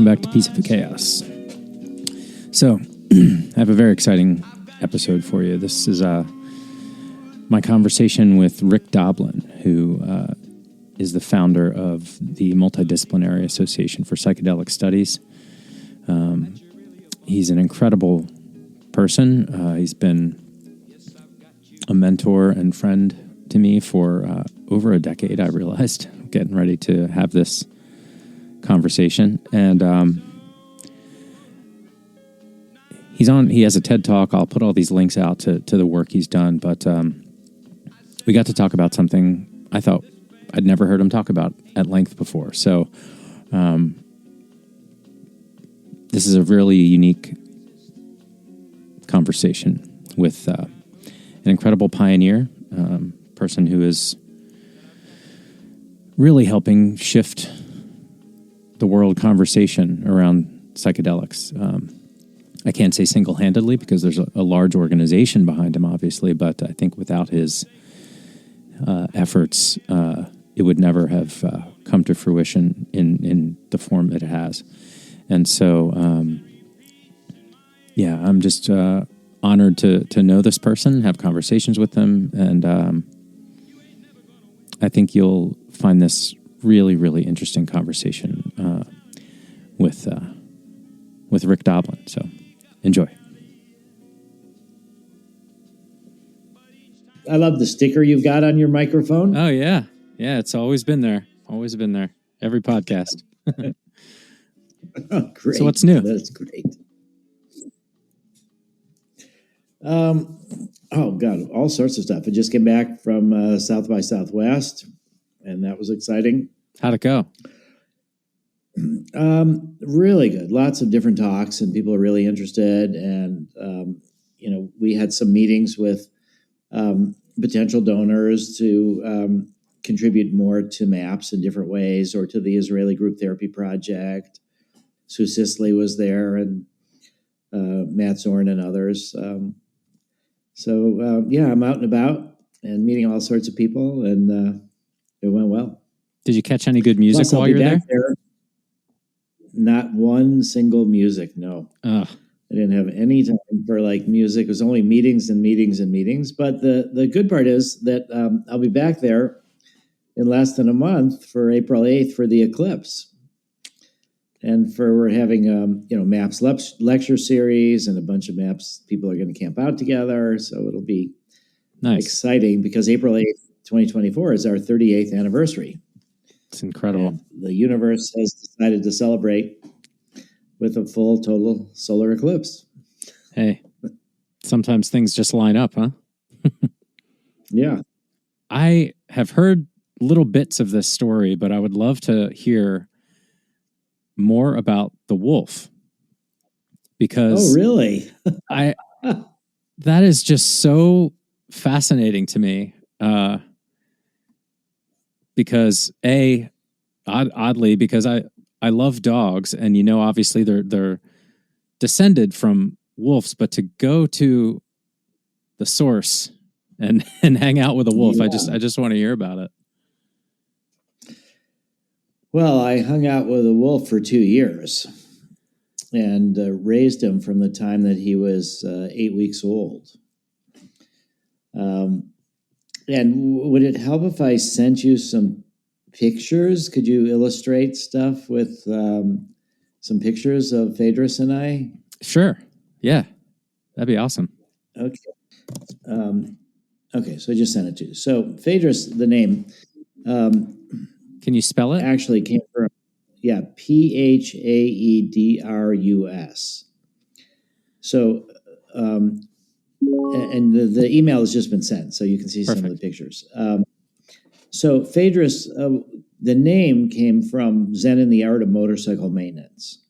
welcome back to Peace of the Chaos. So, I have a very exciting episode for you. This is my conversation with Rick Doblin, who is the founder of the Multidisciplinary Association for Psychedelic Studies. He's an incredible person. He's been a mentor and friend to me for over a decade, I realized, getting ready to have this conversation. And he has a TED Talk. I'll put all these links out to the work he's done. But we got to talk about something I thought I'd never heard him talk about at length before. So this is a really unique conversation with an incredible pioneer, person who is really helping shift the world conversation around psychedelics. I can't say single-handedly because there's a large organization behind him, obviously, but I think without his efforts, it would never have come to fruition in the form that it has. And so, I'm just honored to know this person, have conversations with them, and I think you'll find this really, really interesting conversation with Rick Doblin. So, enjoy. I love the sticker you've got on your microphone. Oh, yeah. Yeah, it's always been there. Always been there. Every podcast. Oh, great. So what's new? That's great. Oh, God, all sorts of stuff. I just came back from South by Southwest, and that was exciting. How'd it go? Really good. Lots of different talks, and people are really interested. And, we had some meetings with potential donors to contribute more to MAPS in different ways, or to the Israeli Group Therapy Project. Sue Sisley was there, and Matt Zorn and others. I'm out and about and meeting all sorts of people, and it went well. Did you catch any good music while you were there? Not one single music, no. Ugh. I didn't have any time for music. It was only meetings and meetings and meetings. But the good part is that I'll be back there in less than a month for April 8th for the eclipse. And we're having, MAPS lecture series, and a bunch of MAPS people are going to camp out together. So it'll be nice, exciting, because April 8th, 2024 is our 38th anniversary. It's incredible. And the universe has decided to celebrate with a full total solar eclipse. Hey, sometimes things just line up, huh? Yeah. I have heard little bits of this story, but I would love to hear more about the wolf, because really? That is just so fascinating to me. Because oddly, because I love dogs, and obviously they're descended from wolves, but to go to the source and hang out with a wolf, yeah. I just want to hear about it. Well, I hung out with a wolf for 2 years, and raised him from the time that he was 8 weeks old. And would it help if I sent you some pictures? Could you illustrate stuff with some pictures of Phaedrus and I? Sure. Yeah, that'd be awesome. Okay. Okay, so I just sent it to you. So Phaedrus, the name. Can you spell it? Actually came from, Phaedrus. So, and the email has just been sent, so you can see some of the pictures. So Phaedrus, the name came from Zen and the Art of Motorcycle Maintenance.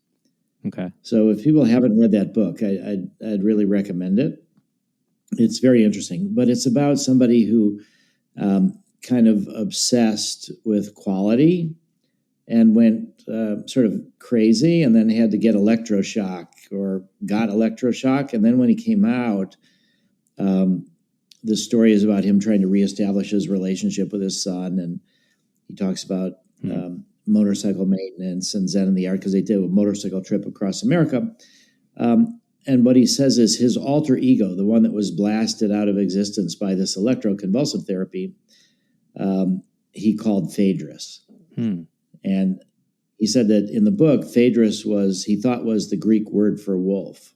Okay. So if people haven't read that book, I'd really recommend it. It's very interesting, but it's about somebody who kind of obsessed with quality and went sort of crazy, and then had to get electroshock, or got electroshock. And then when he came out, the story is about him trying to reestablish his relationship with his son. And he talks about motorcycle maintenance and Zen in the art because they did a motorcycle trip across America. And what he says is his alter ego, the one that was blasted out of existence by this electroconvulsive therapy, he called Phaedrus. And he said that in the book, Phaedrus he thought was the Greek word for wolf.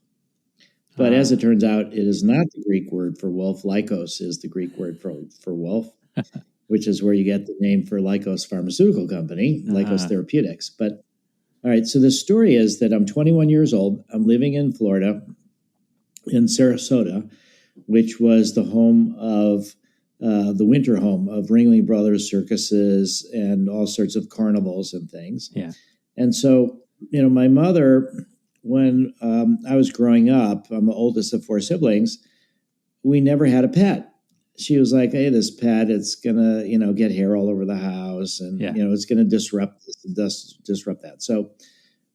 But as it turns out, it is not the Greek word for wolf. Lycos is the Greek word for wolf, which is where you get the name for Lycos Pharmaceutical Company, Lycos Therapeutics. But all right, so the story is that I'm 21 years old. I'm living in Florida, in Sarasota, which was the home of the winter home of Ringling Brothers circuses and all sorts of carnivals and things. Yeah. And so, my mother, when I was growing up, I'm the oldest of 4 siblings, we never had a pet. She was like, hey, this pet, it's going to, get hair all over the house and, it's going to disrupt that. So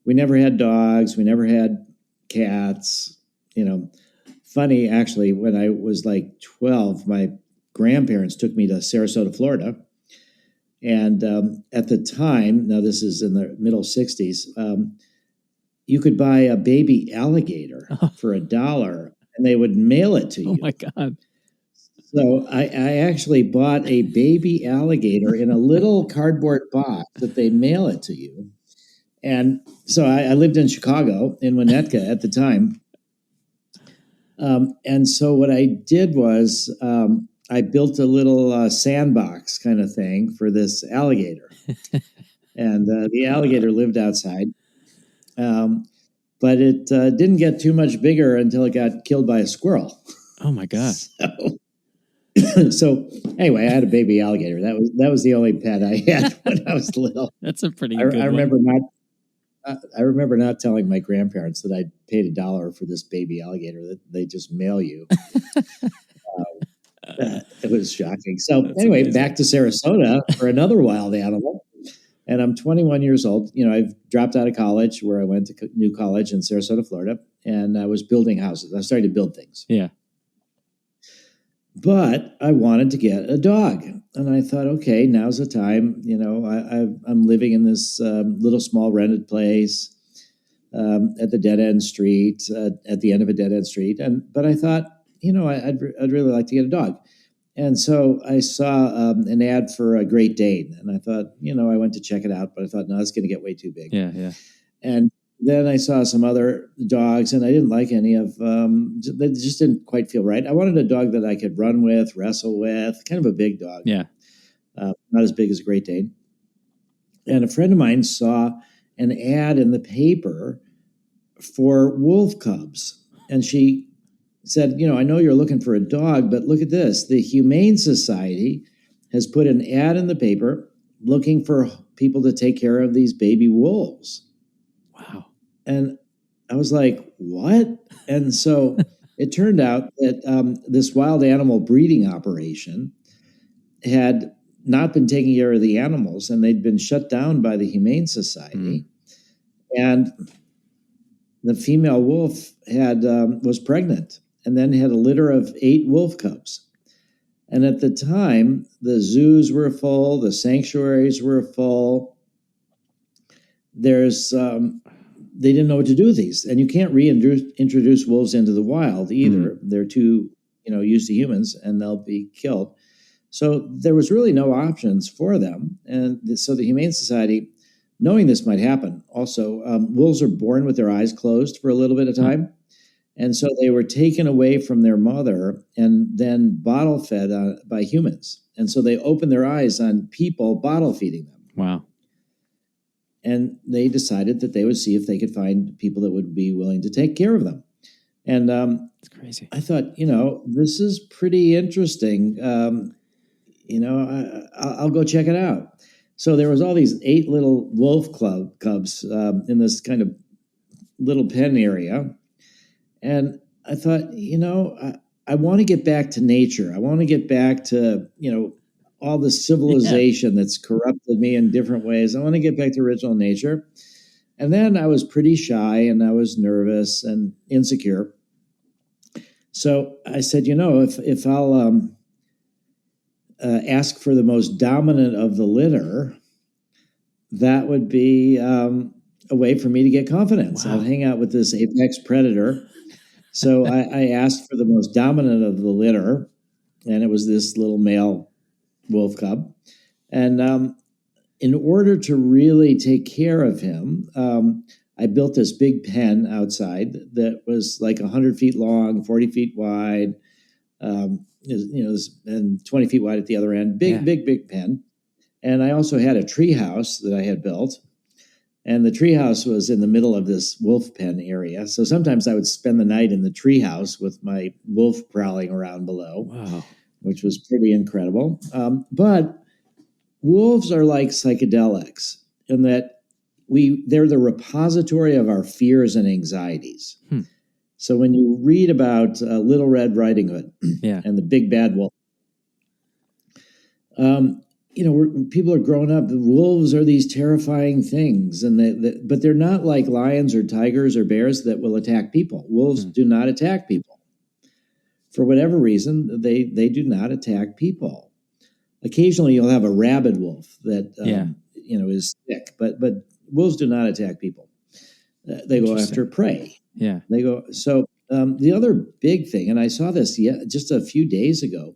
we never had dogs. We never had cats. Funny, actually, when I was like 12, my grandparents took me to Sarasota, Florida. And at the time, now this is in the middle 60s, you could buy a baby alligator for $1 and they would mail it to you. Oh my God. So I actually bought a baby alligator in a little cardboard box that they mail it to you. And so I lived in Chicago, in Winnetka at the time. And so what I did was I built a little sandbox kind of thing for this alligator. And the alligator lived outside. But it didn't get too much bigger until it got killed by a squirrel. Oh my God. So anyway, I had a baby alligator. That was the only pet I had when I was little. That's a pretty good I one. I remember not telling my grandparents that I paid $1 for this baby alligator that they just mail you. It was shocking. So anyway, amazing. Back to Sarasota for another wild animal. And I'm 21 years old. I've dropped out of college where I went to New College in Sarasota, Florida, and I was building houses. I started to build things. Yeah. But I wanted to get a dog. And I thought, okay, now's the time. I'm living in this little small rented place at the dead end street, at the end of a dead end street. But I thought, I'd really like to get a dog. And so I saw an ad for a Great Dane, and I thought, I went to check it out, but I thought, no, it's going to get way too big. Yeah. And then I saw some other dogs, and I didn't like any of them. They just didn't quite feel right. I wanted a dog that I could run with, wrestle with, kind of a big dog. Yeah. Not as big as a Great Dane. And a friend of mine saw an ad in the paper for wolf cubs, and she said, I know you're looking for a dog, but look at this. The Humane Society has put an ad in the paper looking for people to take care of these baby wolves. Wow. And I was like, what? And so it turned out that this wild animal breeding operation had not been taking care of the animals, and they'd been shut down by the Humane Society. And the female wolf was pregnant, and then had a litter of 8 wolf cubs. And at the time, the zoos were full, the sanctuaries were full. They didn't know what to do with these. And you can't reintroduce wolves into the wild either. They're too, used to humans, and they'll be killed. So there was really no options for them. And so the Humane Society, knowing this might happen, also, wolves are born with their eyes closed for a little bit of time. And so they were taken away from their mother and then bottle fed by humans. And so they opened their eyes on people bottle feeding them. Wow. And they decided that they would see if they could find people that would be willing to take care of them. And it's crazy. I thought, this is pretty interesting. I'll go check it out. So there was all these 8 little wolf cubs in this kind of little pen area. And I thought, I want to get back to nature. I want to get back to, all the civilization that's corrupted me in different ways. I want to get back to original nature. And then I was pretty shy and I was nervous and insecure. So I said, if I'll ask for the most dominant of the litter, that would be a way for me to get confidence. Wow. I'll hang out with this apex predator. So I asked for the most dominant of the litter, and it was this little male wolf cub. And in order to really take care of him, I built this big pen outside that was like 100 feet long, 40 feet wide, and 20 feet wide at the other end. Big pen. And I also had a tree house that I had built. And the treehouse was in the middle of this wolf pen area. So sometimes I would spend the night in the treehouse with my wolf prowling around below, Wow. which was pretty incredible. But wolves are like psychedelics in that they're the repository of our fears and anxieties. So when you read about Little Red Riding Hood and the big bad wolf, people are growing up. Wolves are these terrifying things, but they're not like lions or tigers or bears that will attack people. Wolves do not attack people. For whatever reason, they do not attack people. Occasionally, you'll have a rabid wolf that is sick, but wolves do not attack people. They go after prey. Yeah, they go. So the other big thing, and I saw this just a few days ago,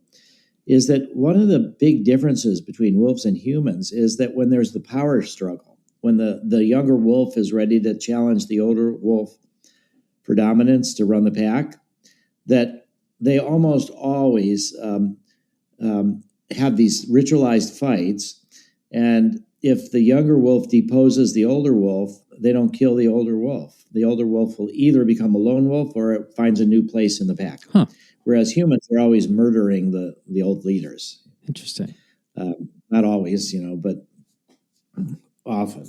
is that one of the big differences between wolves and humans is that when there's the power struggle, when the younger wolf is ready to challenge the older wolf for dominance to run the pack, that they almost always have these ritualized fights. And if the younger wolf deposes the older wolf, they don't kill the older wolf. The older wolf will either become a lone wolf or it finds a new place in the pack. Huh. Whereas humans are always murdering the old leaders. Interesting. Not always, but often,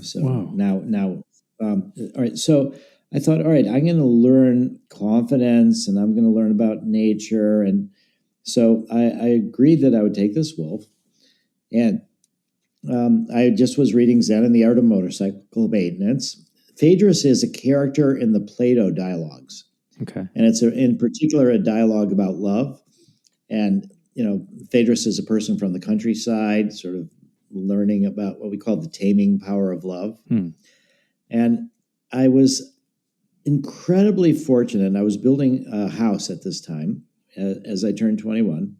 So Wow. now, all right. So I thought, all right, I'm going to learn confidence, and I'm going to learn about nature, and so I agreed that I would take this wolf, and I just was reading Zen and the Art of Motorcycle Maintenance. Phaedrus is a character in the Plato dialogues. Okay. And it's in particular a dialogue about love. And, Phaedrus is a person from the countryside, sort of learning about what we call the taming power of love. And I was incredibly fortunate. I was building a house at this time as I turned 21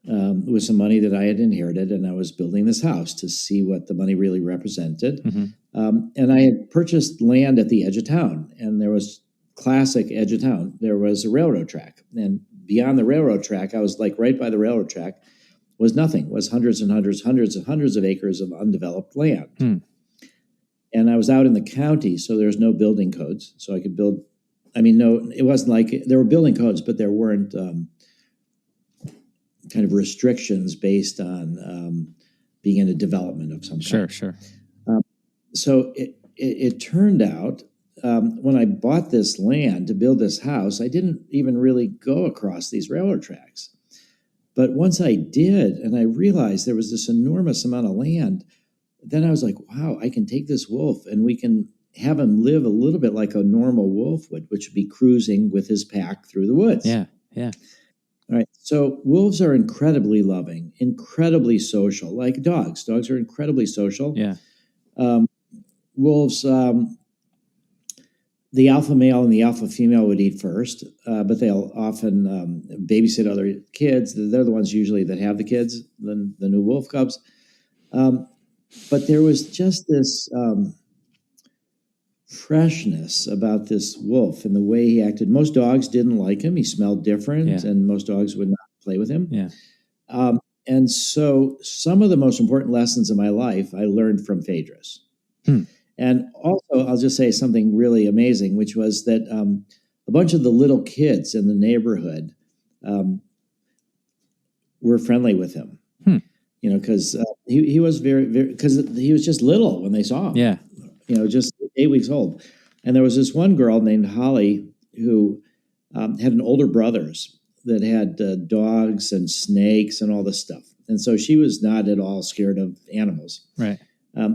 with some money that I had inherited. And I was building this house to see what the money really represented. And I had purchased land at the edge of town. And there was classic edge of town. There was a railroad track. And beyond the railroad track, I was like right by the railroad track, was nothing, was hundreds and hundreds of acres of undeveloped land. And I was out in the county, so there's no building codes. So I could build, no, it wasn't like, there were building codes, but there weren't kind of restrictions based on being in a development of some kind. Sure. So it turned out, when I bought this land to build this house, I didn't even really go across these railroad tracks. But once I did, and I realized there was this enormous amount of land, then I was like, wow, I can take this wolf and we can have him live a little bit like a normal wolf would, which would be cruising with his pack through the woods. Yeah. All right. So wolves are incredibly loving, incredibly social, like dogs. Dogs are incredibly social. Yeah. Wolves, the alpha male and the alpha female would eat first, but they'll often babysit other kids. They're the ones usually that have the kids, the new wolf cubs. But there was just this freshness about this wolf and the way he acted. Most dogs didn't like him. He smelled different, and most dogs would not play with him. Yeah. And so some of the most important lessons in my life I learned from Phaedrus. And also, I'll just say something really amazing, which was that a bunch of the little kids in the neighborhood were friendly with him. Because he was because he was just little when they saw him. Yeah. Just 8 weeks old. And there was this one girl named Holly who had an older brothers that had dogs and snakes and all this stuff. And so she was not at all scared of animals. Right.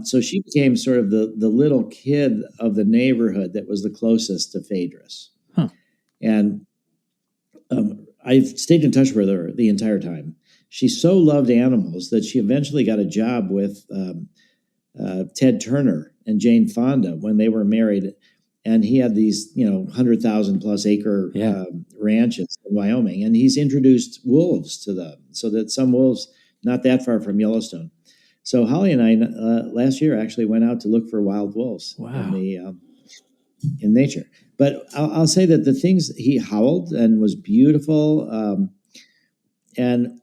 So she became sort of the little kid of the neighborhood that was the closest to Phaedrus. And I've stayed in touch with her the entire time. she so loved animals that she eventually got a job with Ted Turner and Jane Fonda when they were married. And he had these, 100,000 plus acre ranches in Wyoming. And he's introduced wolves to them so that some wolves not that far from Yellowstone. So Holly and I last year actually went out to look for wild wolves in nature. But I'll say that the things he howled and was beautiful. And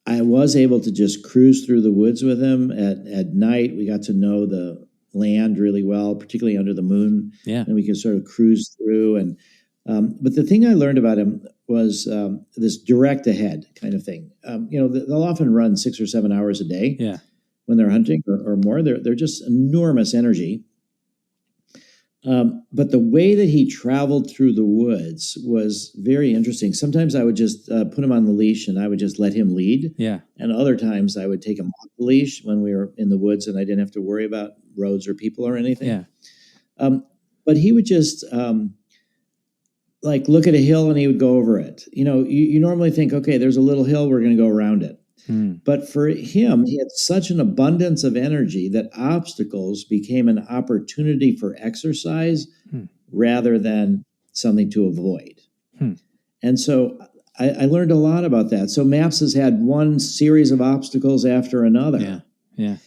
I was able to just cruise through the woods with him at night. We got to know the land really well, particularly under the moon. Yeah. And we could sort of cruise through. And but the thing I learned about him was this direct ahead kind of thing. They'll often run 6 or 7 hours a day when they're hunting or more. They're just enormous energy. But the way that he traveled through the woods was very interesting. Sometimes I would just put him on the leash and I would just let him lead. Yeah. And other times I would take him off the leash when we were in the woods and I didn't have to worry about roads or people or anything. Yeah. But he would just look at a hill and he would go over it. You normally think, okay, there's a little hill, we're going to go around it. But for him, he had such an abundance of energy that obstacles became an opportunity for exercise rather than something to avoid. And so I learned a lot about that. So MAPS has had one series of obstacles after another. Yeah.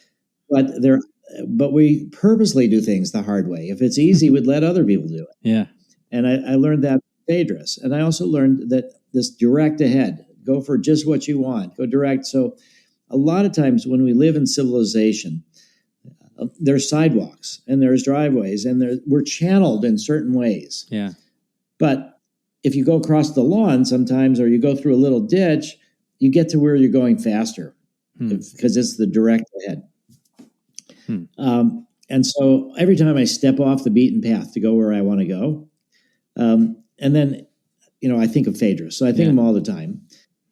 But we purposely do things the hard way. If it's easy, we'd let other people do it. Yeah. And I learned that from Phaedrus. And I also learned that this direct ahead, go for just what you want, go direct. So a lot of times when we live in civilization, there's sidewalks and there's driveways and we're channeled in certain ways. Yeah. But if you go across the lawn sometimes, or you go through a little ditch, you get to where you're going faster because it's the direct ahead. And so every time I step off the beaten path to go where I want to go, and then, I think of Phaedrus. So I think of him all the time.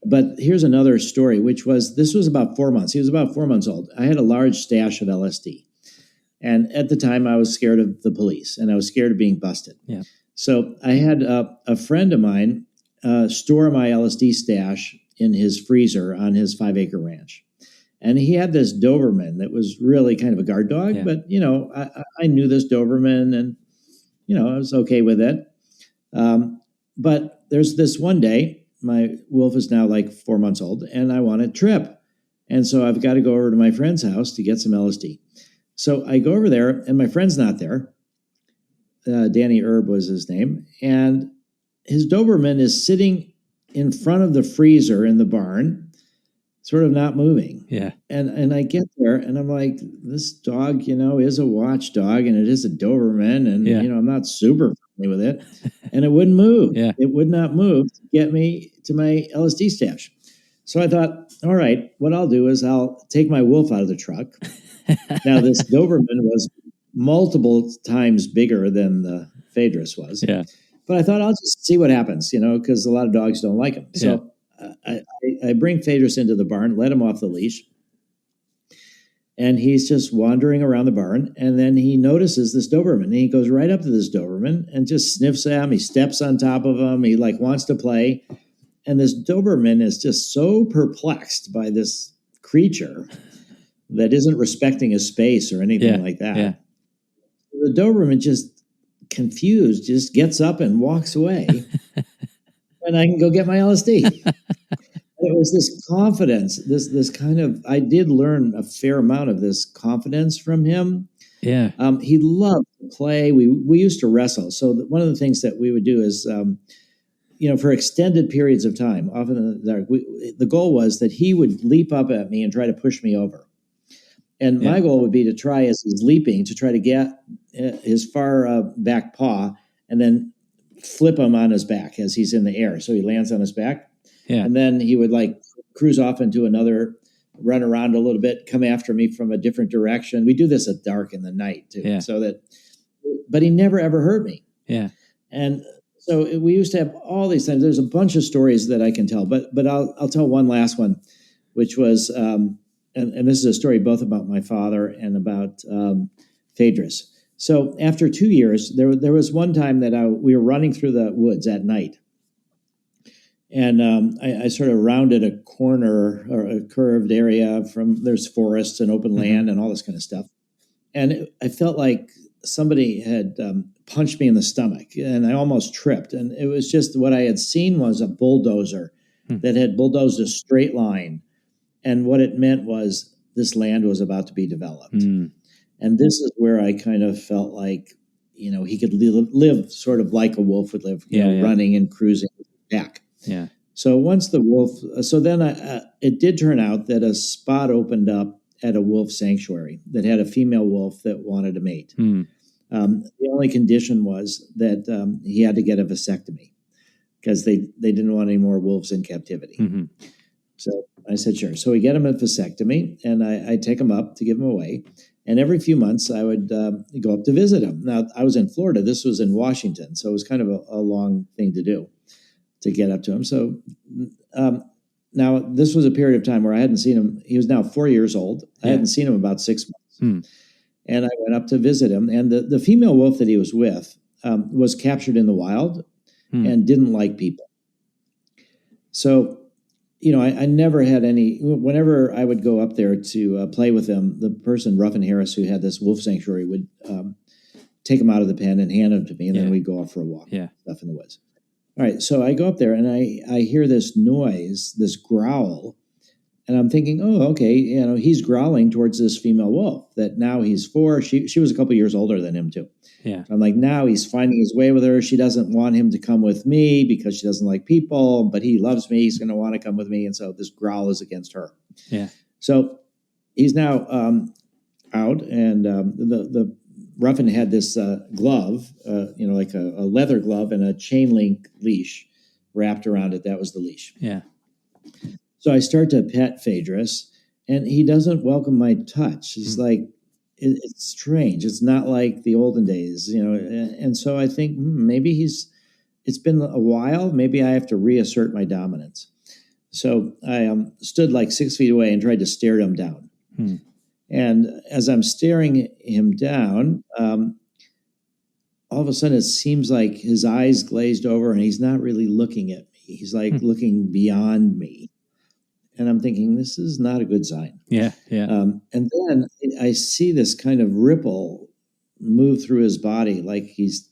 But here's another story, this was about 4 months. He was about 4 months old. I had a large stash of LSD. And at the time, I was scared of the police, and I was scared of being busted. Yeah. So I had a friend of mine store my LSD stash in his freezer on his 5-acre ranch. And he had this Doberman that was really kind of a guard dog. Yeah. But, I knew this Doberman and, I was okay with it. But there's this one day, my wolf is now like 4 months old, and I want a trip. And so I've got to go over to my friend's house to get some LSD. So I go over there, and my friend's not there. Danny Erb was his name. And his Doberman is sitting in front of the freezer in the barn, sort of not moving. Yeah. And I get there, and I'm like, this dog, is a watchdog, and it is a Doberman, and, I'm not super friendly with it. And it wouldn't move. Yeah. It would not move to get me to my LSD stash. So I thought, all right, what I'll do is I'll take my wolf out of the truck. Now, this Doberman was multiple times bigger than the Phaedrus was. Yeah. But I thought I'll just see what happens, because a lot of dogs don't like him. So I bring Phaedrus into the barn, let him off the leash. And he's just wandering around the barn. And then he notices this Doberman. And he goes right up to this Doberman and just sniffs at him. He steps on top of him. He wants to play. And this Doberman is just so perplexed by this creature that isn't respecting his space or anything like that. Yeah. The Doberman, just confused, just gets up and walks away. And I can go get my LSD. It was this confidence, this kind of, I did learn a fair amount of this confidence from him. Yeah. He loved to play. We used to wrestle. So one of the things that we would do is, for extended periods of time, often in the dark, the goal was that he would leap up at me and try to push me over. And my goal would be to try, as he's leaping, to try to get his far back paw and then flip him on his back as he's in the air. So he lands on his back. Yeah. And then he would cruise off into another, run around a little bit, come after me from a different direction. We do this at dark in the night too. Yeah. But he never ever hurt me. Yeah. And so we used to have all these things. There's a bunch of stories that I can tell, but I'll tell one last one, which was, and this is a story both about my father and about Phaedrus. So after 2 years, there was one time that we were running through the woods at night. And I sort of rounded a corner or a curved area there's forests and open land and all this kind of stuff. And I felt like somebody had punched me in the stomach, and I almost tripped. And it was just what I had seen was a bulldozer that had bulldozed a straight line. And what it meant was this land was about to be developed. And this is where I kind of felt like, he could live sort of like a wolf would live, running and cruising back. Yeah. So once the wolf, so then it did turn out that a spot opened up at a wolf sanctuary that had a female wolf that wanted to mate. The only condition was that he had to get a vasectomy because they didn't want any more wolves in captivity. So I said, sure. So we get him a vasectomy, and I take him up to give him away. And every few months, I would go up to visit him. Now, I was in Florida. This was in Washington. So it was kind of a long thing to do to get up to him. So now this was a period of time where I hadn't seen him. He was now 4 years old. I hadn't seen him about 6 months. And I went up to visit him. And the female wolf that he was with was captured in the wild and didn't like people. So, I never had whenever I would go up there to play with him, the person, Ruffin Harris, who had this wolf sanctuary, would take him out of the pen and hand him to me. And then we'd go off for a walk, stuff in the woods. All right, so I go up there and I hear this noise, this growl, and I'm thinking, oh, okay, he's growling towards this female wolf that now he's 4. She was a couple years older than him too. Yeah. So I'm like, now he's finding his way with her. She doesn't want him to come with me because she doesn't like people, but he loves me. He's going to want to come with me, and so this growl is against her. Yeah. So he's now out, and the Ruffin had this glove, like a leather glove and a chain link leash wrapped around it. That was the leash. Yeah. So I start to pet Phaedrus, and he doesn't welcome my touch. It's like, it's strange. It's not like the olden days, And so I think maybe it's been a while. Maybe I have to reassert my dominance. So I stood like 6 feet away and tried to stare him down. And as I'm staring him down, all of a sudden it seems like his eyes glazed over and he's not really looking at me. He's like looking beyond me. And I'm thinking, this is not a good sign. Yeah, yeah. And then I see this kind of ripple move through his body like he's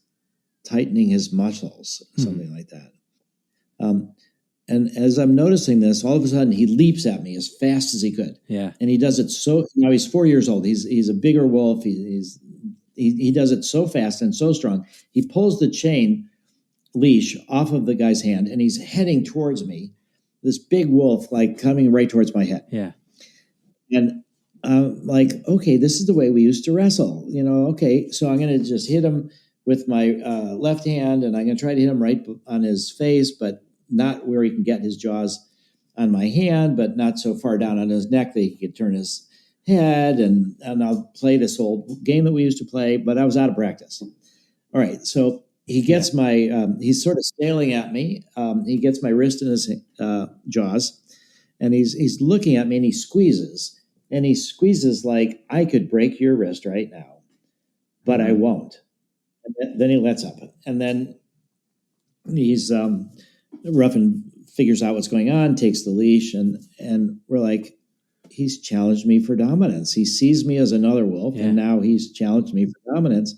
tightening his muscles, something like that. And as I'm noticing this, all of a sudden he leaps at me as fast as he could. Yeah. And he does it so, now he's 4 years old. He's a bigger wolf. He does it so fast and so strong. He pulls the chain leash off of the guy's hand and he's heading towards me. This big wolf, like coming right towards my head. Yeah. And like, okay, this is the way we used to wrestle. Okay, so I'm going to just hit him with my left hand and I'm going to try to hit him right on his face, but not where he can get his jaws on my hand, but not so far down on his neck that he could turn his head. And I'll play this old game that we used to play, but I was out of practice. All right, so he gets he's sort of sailing at me. He gets my wrist in his jaws, and he's looking at me, and he squeezes like, I could break your wrist right now, but I won't. And then he lets up, and then he's Ruffin figures out what's going on, takes the leash, and we're like, he's challenged me for dominance. He sees me as another wolf, and now he's challenged me for dominance.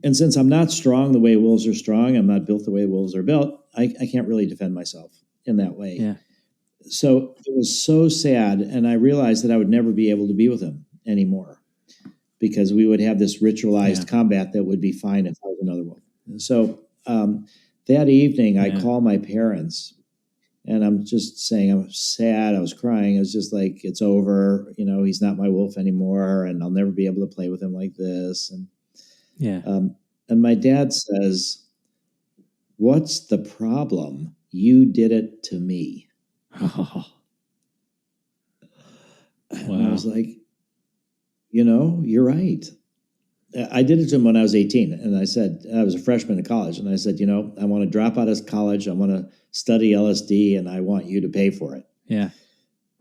And since I'm not strong the way wolves are strong, I'm not built the way wolves are built, I can't really defend myself in that way. Yeah. So it was so sad, and I realized that I would never be able to be with him anymore because we would have this ritualized combat that would be fine if I was another wolf. And so that evening, I call my parents, and I'm just saying I'm sad. I was crying. I was just like, it's over. He's not my wolf anymore, and I'll never be able to play with him like this. And and my dad says, "What's the problem? You did it to me." Oh. And I was like, you're right. I did it to him when I was 18. And I said, I was a freshman in college. And I said, I want to drop out of college. I want to study LSD and I want you to pay for it. Yeah.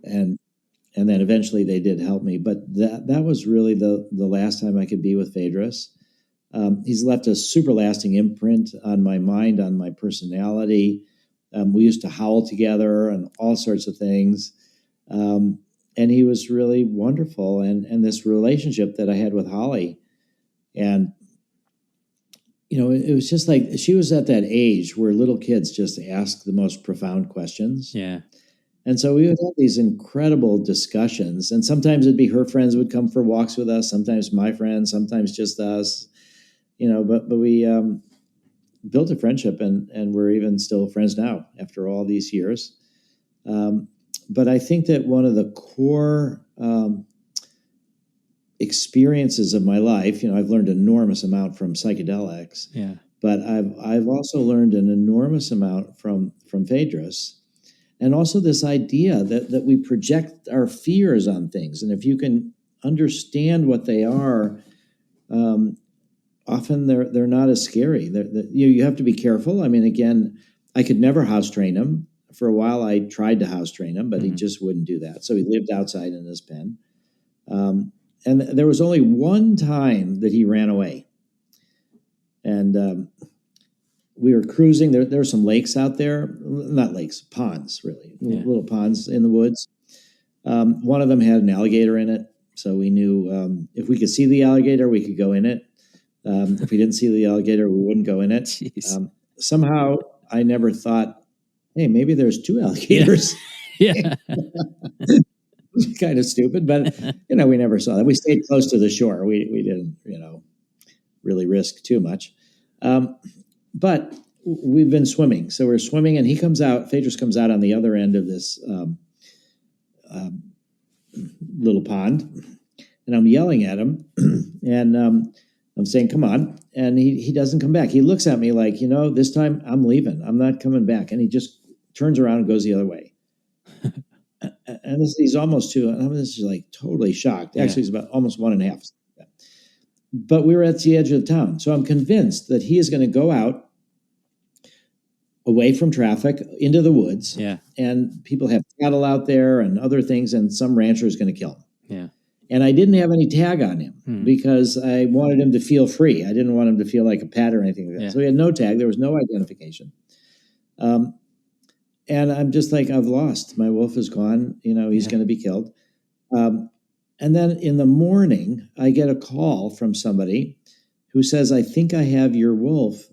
And then eventually they did help me. But that was really the last time I could be with Phaedrus. He's left a super lasting imprint on my mind, on my personality. We used to howl together and all sorts of things. And he was really wonderful. And this relationship that I had with Holly, and it was just like she was at that age where little kids just ask the most profound questions. Yeah. And so we would have these incredible discussions. And sometimes it'd be her friends would come for walks with us, sometimes my friends, sometimes just us, but we built a friendship, and we're even still friends now after all these years. But I think that one of the core experiences of my life, I've learned an enormous amount from psychedelics. Yeah. But I've also learned an enormous amount from Phaedrus, and also this idea that we project our fears on things, and if you can understand what they are, often they're not as scary. You have to be careful. I mean, again, I could never house train him. For a while, I tried to house train him, but he just wouldn't do that. So he lived outside in his pen. And there was only one time that he ran away. And we were cruising. There were some lakes out there. Not lakes, ponds, really. Yeah. Little ponds in the woods. One of them had an alligator in it. So we knew if we could see the alligator, we could go in it. If we didn't see the alligator, we wouldn't go in it. Somehow, I never thought, hey, maybe there's two alligators. Yeah. Kind of stupid, but we never saw that. We stayed close to the shore. We didn't, really risk too much. But we've been swimming. So we're swimming, and he comes out, Phaedrus comes out on the other end of this little pond, and I'm yelling at him, and I'm saying, come on. And he doesn't come back. He looks at me like, this time I'm leaving. I'm not coming back. And he just turns around and goes the other way. And he's almost two. And I'm just like totally shocked. Actually, he's about almost 1.5. But we were at the edge of the town. So I'm convinced that he is going to go out away from traffic into the woods. Yeah. And people have cattle out there and other things, and some rancher is going to kill him. Yeah. And I didn't have any tag on him because I wanted him to feel free. I didn't want him to feel like a pet or anything like that. Yeah. So he had no tag. There was no identification. And I'm just like, I've lost. My wolf is gone. He's going to be killed. And then in the morning, I get a call from somebody who says, I think I have your wolf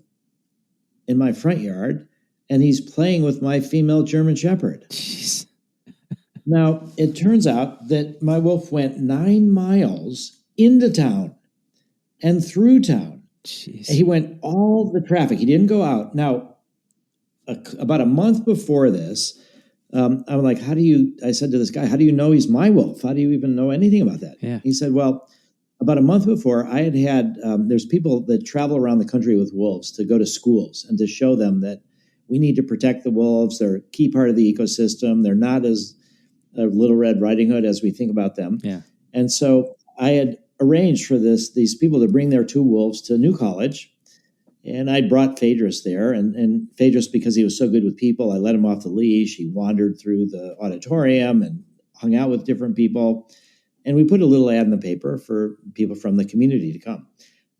in my front yard, and he's playing with my female German Shepherd. Jeez. Now, it turns out that my wolf went 9 miles into town and through town. Jeez. He went all the traffic. He didn't go out. Now, about a month before this, I'm like, I said to this guy, how do you know he's my wolf? How do you even know anything about that? Yeah. He said, well, about a month before, I had there's people that travel around the country with wolves to go to schools and to show them that we need to protect the wolves. They're a key part of the ecosystem. They're not as a Little Red Riding Hood as we think about them. Yeah. And so I had arranged for these people to bring their 2 wolves to New College. And I brought Phaedrus there, and Phaedrus, because he was so good with people, I let him off the leash. He wandered through the auditorium and hung out with different people. And we put a little ad in the paper for people from the community to come.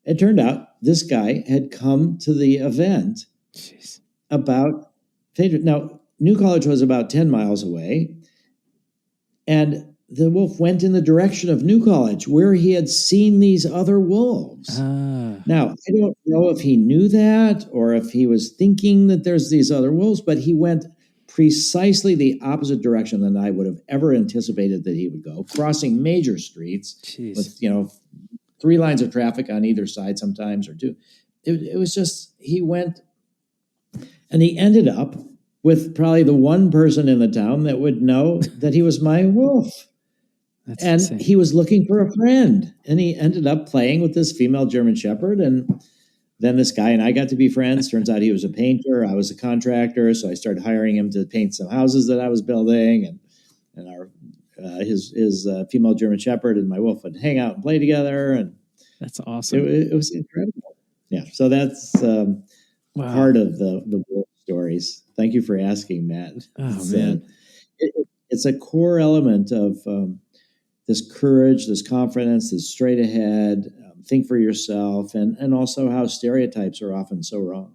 It turned out this guy had come to the event about Phaedrus. Now, New College was about 10 miles away, and the wolf went in the direction of New College, where he had seen these other wolves. Now, I don't know if he knew that or if he was thinking that there's these other wolves, but he went precisely the opposite direction than I would have ever anticipated that he would go, crossing major streets with, 3 lines of traffic on either side sometimes, or 2. It was just, he went, and he ended up with probably the one person in the town that would know that he was my wolf. That's and insane. He was looking for a friend, and he ended up playing with this female German Shepherd. And then this guy and I got to be friends. Turns out he was a painter. I was a contractor. So I started hiring him to paint some houses that I was building. And his female German Shepherd and my wolf would hang out and play together. And that's awesome. It was incredible. Yeah. So that's part of the wolf stories. Thank you for asking, Matt. Oh, man. It's a core element of this courage, this confidence, this straight ahead, think for yourself, and also how stereotypes are often so wrong.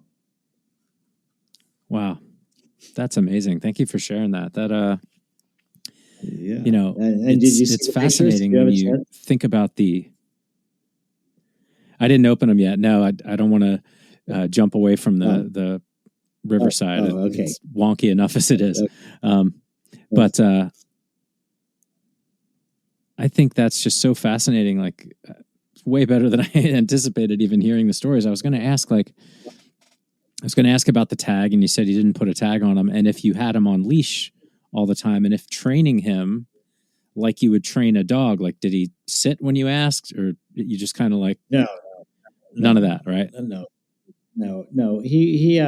Wow. That's amazing. Thank you for sharing that. Yeah. You know, And did you see it's the pictures? Did fascinating you have when a you chance? think about I didn't open them yet. No, I don't want to jump away from Oh, the riverside. okay. It's wonky enough as it is. Okay. But I think that's just so fascinating. Like, it's way better than I anticipated. Even hearing the stories, I was going to ask about the tag, and you said you didn't put a tag on him, and if you had him on leash all the time, and if training him like you would train a dog, like did he sit when you asked, or you just kind of like No, none of no, that, right? no. He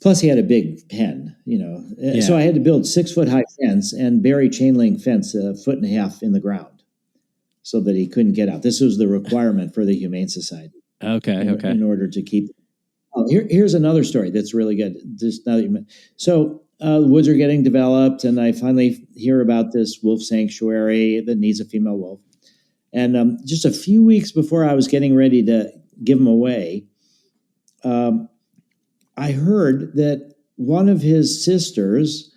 plus he had a big pen, So I had to build 6-foot high fence and bury chain link fence 1.5 feet in the ground so that he couldn't get out. This was the requirement for the Humane Society Okay. in order to keep. Oh, here's another story that's really good. Just now that the woods are getting developed, and I finally hear about this wolf sanctuary that needs a female wolf. And just a few weeks before I was getting ready to give him away, I heard that one of his sisters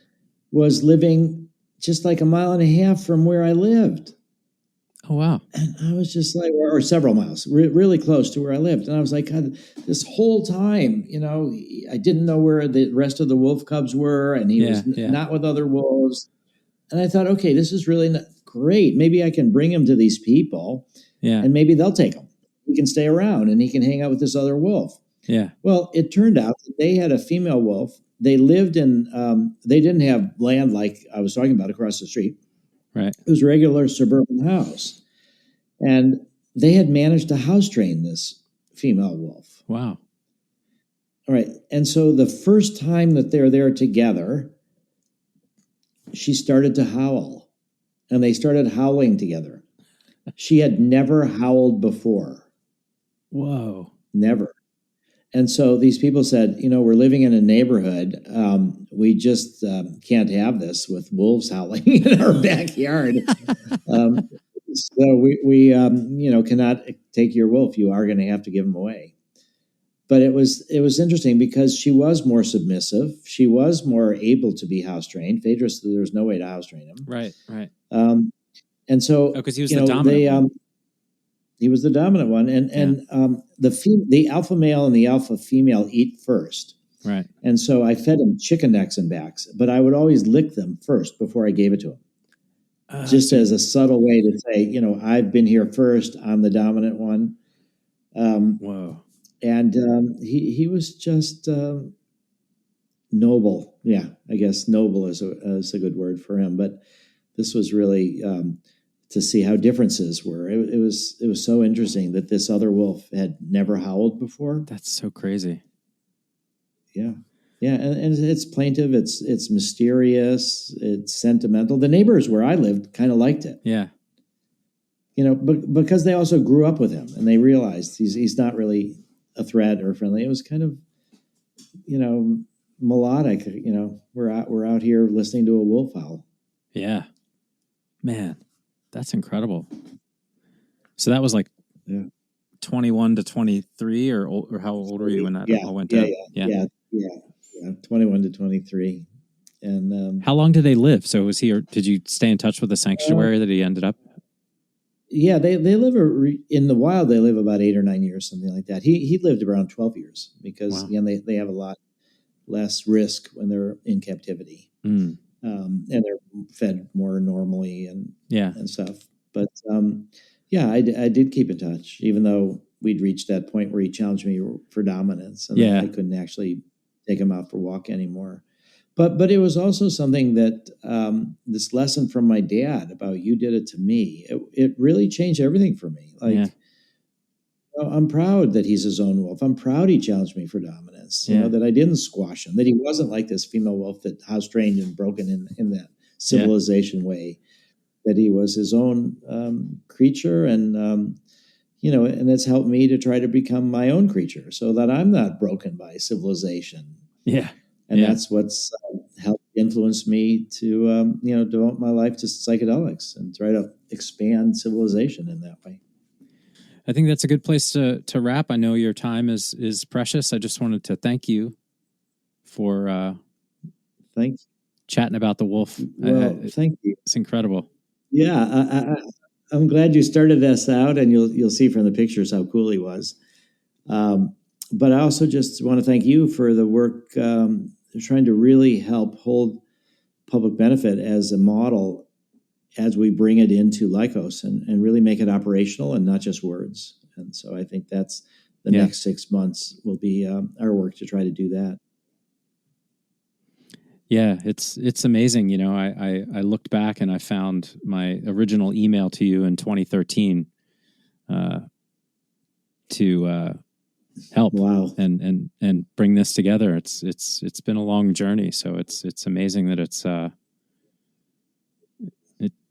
was living just like 1.5 miles from where I lived. Oh, wow. And I was just like, or several miles, really close to where I lived. And I was like, God, this whole time, I didn't know where the rest of the wolf cubs were, and he was not with other wolves. And I thought, okay, this is really great. Maybe I can bring him to these people, and maybe they'll take him. He can stay around, and he can hang out with this other wolf. Yeah. Well, it turned out that they had a female wolf. They lived in, they didn't have land like I was talking about across the street. Right. It was a regular suburban house. And they had managed to house train this female wolf. Wow. All right. And so the first time that they're there together, she started to howl, and they started howling together. She had never howled before. Whoa. Never. And so these people said, we're living in a neighborhood. We just can't have this with wolves howling in our backyard. So we cannot take your wolf. You are going to have to give him away. But it was interesting because she was more submissive. She was more able to be house trained. Phaedrus, there was no way to house train him. Right. And so, because he was the dominant one. He was the dominant one, and the alpha male and the alpha female eat first. Right. And so I fed him chicken necks and backs, but I would always lick them first before I gave it to him. Just as a subtle way to say, I've been here first. I'm the dominant one. Whoa. And he was just noble. Yeah, I guess noble is a good word for him. But this was really to see how differences were. It was so interesting that this other wolf had never howled before. That's so crazy. Yeah. Yeah, and it's plaintive, it's mysterious, it's sentimental. The neighbors where I lived kind of liked it. Yeah. Because they also grew up with him, and they realized he's not really a threat or friendly. It was kind of, melodic. We're out here listening to a wolf howl. Yeah. Man, that's incredible. So that was like 21 to 23, or how old were you when that all went down? Yeah. 21 to 23. And how long did they live? So was he, or did you stay in touch with the sanctuary that he ended up? Yeah, they live in the wild. They live about 8 or 9 years, something like that. He lived around 12 years because again they have a lot less risk when they're in captivity, and they're fed more normally and stuff. But I did keep in touch, even though we'd reached that point where he challenged me for dominance, and I couldn't actually take him out for a walk anymore. But it was also something that this lesson from my dad about you did it to me. It really changed everything for me. I'm proud that he's his own wolf. I'm proud he challenged me for dominance. That I didn't squash him. That he wasn't like this female wolf that house trained and broken in that civilization way. That he was his own creature, and and it's helped me to try to become my own creature, so that I'm not broken by civilization. Yeah. And that's what's helped influence me to, devote my life to psychedelics and try to expand civilization in that way. I think that's a good place to wrap. I know your time is precious. I just wanted to thank you for Thanks. chatting about the wolf. Well, thank you. It's incredible. Yeah, I'm glad you started this out, and you'll see from the pictures how cool he was. But I also just want to thank you for the work trying to really help hold public benefit as a model as we bring it into Lycos and really make it operational and not just words. And so I think that's the next 6 months will be our work to try to do that. Yeah, it's amazing. You know, I looked back and I found my original email to you in 2013 to help and bring this together. It's been a long journey, so it's amazing that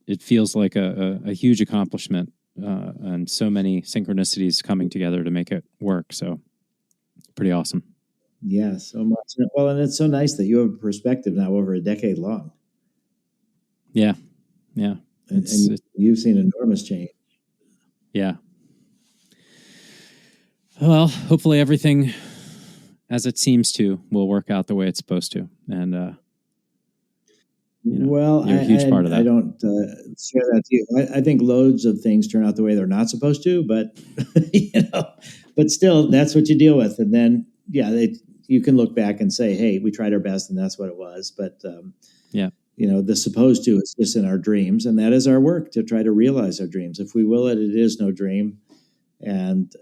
it feels like a huge accomplishment and so many synchronicities coming together to make it work. So pretty awesome. Yeah, so much. Well, and it's so nice that you have a perspective now over a decade long. Yeah. And you've seen enormous change. Yeah. Well, hopefully everything, as it seems to, will work out the way it's supposed to. And, well, you're a huge part of that. I don't share that to you. I think loads of things turn out the way they're not supposed to, but, but still, that's what you deal with. And then, you can look back and say, hey, we tried our best and that's what it was. But, the supposed to is just in our dreams. And that is our work to try to realize our dreams. If we will it, it is no dream. And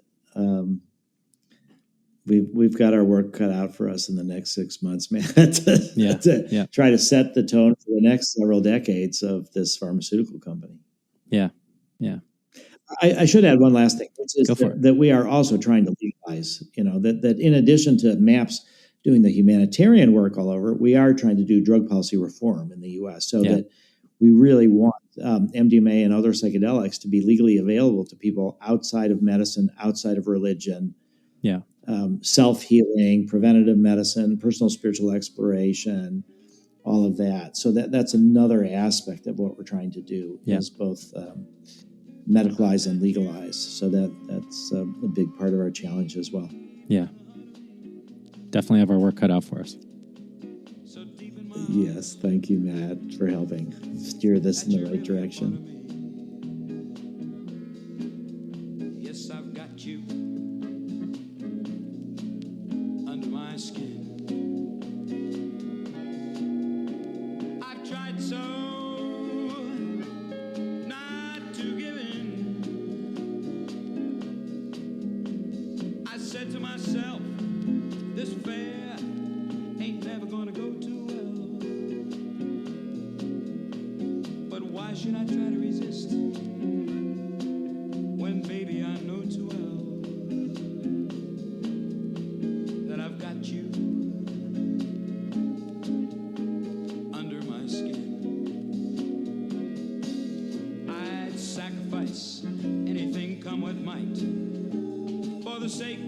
we've got our work cut out for us in the next 6 months, man, to try to set the tone for the next several decades of this pharmaceutical company. Yeah. I should add one last thing, which is that we are also trying to legalize, that in addition to MAPS doing the humanitarian work all over, we are trying to do drug policy reform in the U.S. so that we really want MDMA and other psychedelics to be legally available to people outside of medicine, outside of religion, self-healing, preventative medicine, personal spiritual exploration, all of that. So that's another aspect of what we're trying to do is both medicalize and legalize. So that's a big part of our challenge as well. Yeah. Definitely have our work cut out for us. Yes. Thank you, Matt, for helping steer this in the right direction. Yes, I've got you under my skin. I've tried so not to give in. I said to myself, this affair ain't never gonna go too well. But why should I try to resist when, baby, I know too well that I've got you under my skin. I'd sacrifice anything come what might for the sake